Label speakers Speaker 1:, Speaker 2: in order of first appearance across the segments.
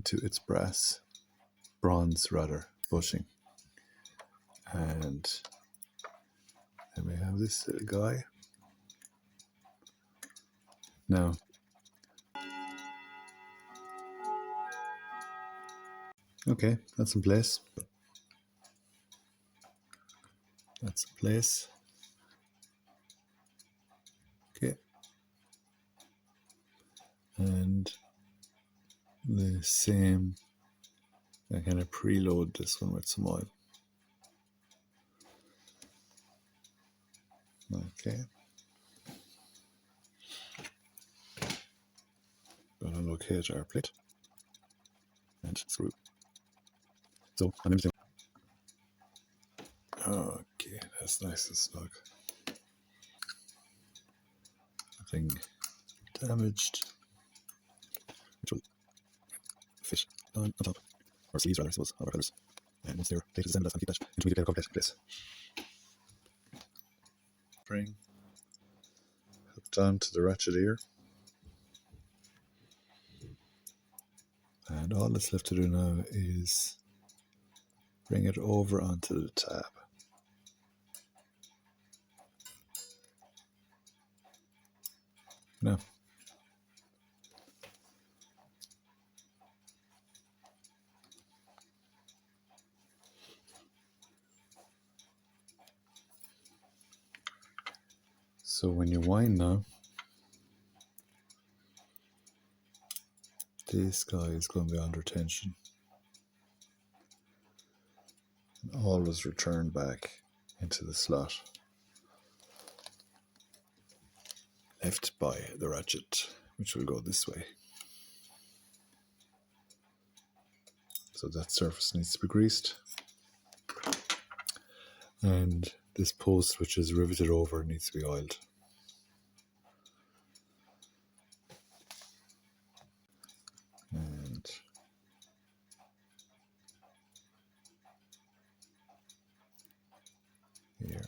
Speaker 1: into its bronze bushing. And then we have this little guy. Now, okay, that's in place. That's in place. Okay. And the same, I kind of preload this one with some oil. Okay. Gonna locate our plate and screw. So I'm empty. Okay, that's nice and snug. Nothing damaged. Which will fit on top, or sleeves rather, I suppose, of our colours. And once they're plated assembled, I'll keep that intermediate cover plate in place. Bring hooked on to the ratchet ear. And all that's left to do now is bring it over onto the tab. Now, so when you wind now, this guy is going to be under tension. And always return back into the slot left by the ratchet, which will go this way. So that surface needs to be greased. And this post, which is riveted over, needs to be oiled. And here.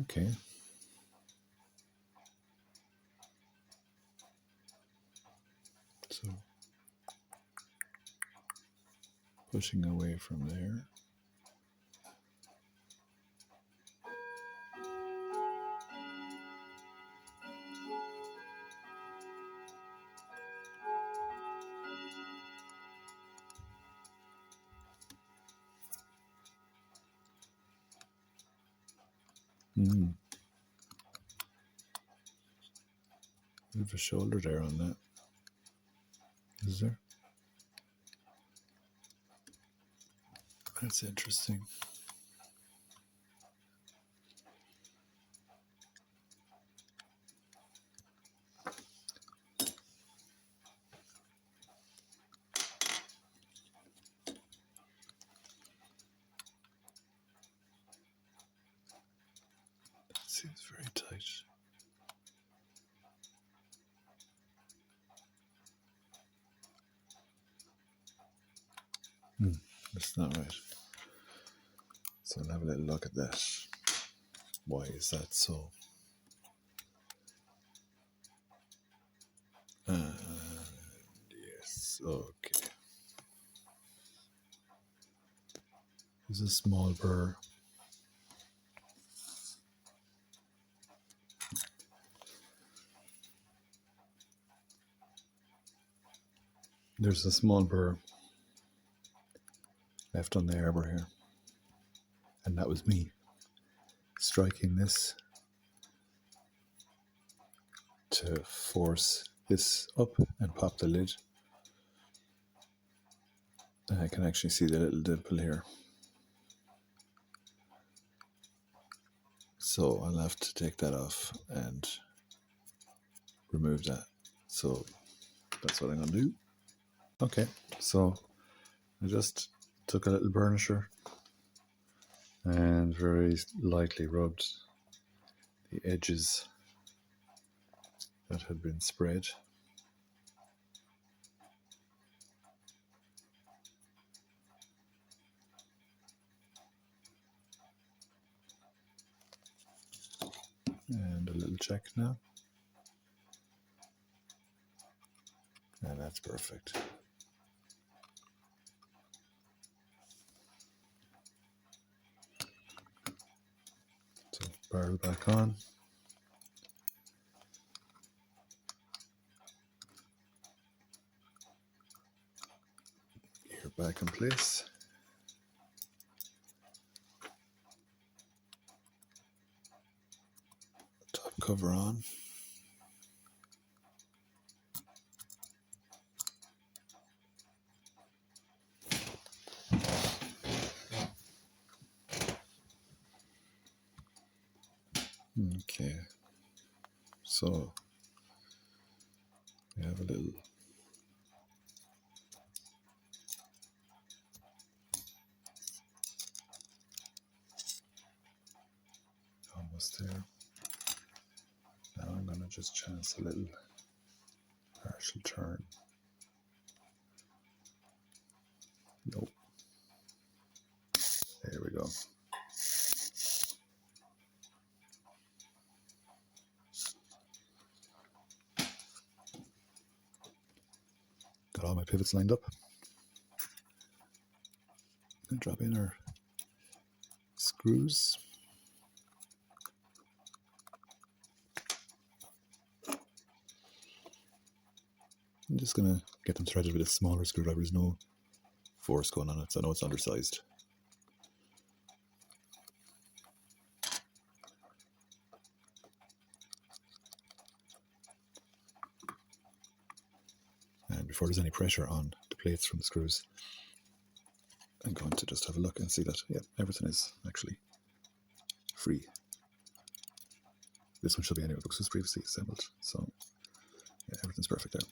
Speaker 1: Okay. So pushing away from there. Bit of a shoulder there on that. Is there? That's interesting. That seems very tight. That's not right. So I'll have a little look at that. Why is that so? And yes, okay. There's a small burr. There's a small burr left on the arbour here. And that was me striking this to force this up and pop the lid. And I can actually see the little dimple here. So I'll have to take that off and remove that. So that's what I'm going to do. Okay, so I just took a little burnisher and very lightly rubbed the edges that had been spread. And a little check now. And that's perfect. So barrel back on. Gear back in place. Top cover on. Okay, so we have a little almost there. Now I'm going to just chance a little partial turn. Nope. There we go. Got all my pivots lined up. And drop in our screws. I'm just going to get them threaded with a smaller screwdriver. There's no force going on it, so I know it's undersized. And before there's any pressure on the plates from the screws, I'm going to just have a look and see that, yeah, everything is actually free. This one should be anyway because it was previously assembled, so yeah, everything's perfect there.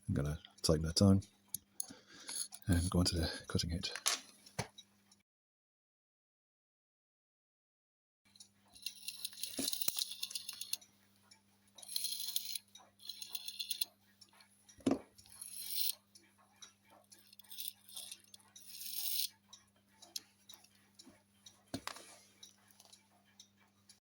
Speaker 1: I'm going to tighten that down and go into the cutting head.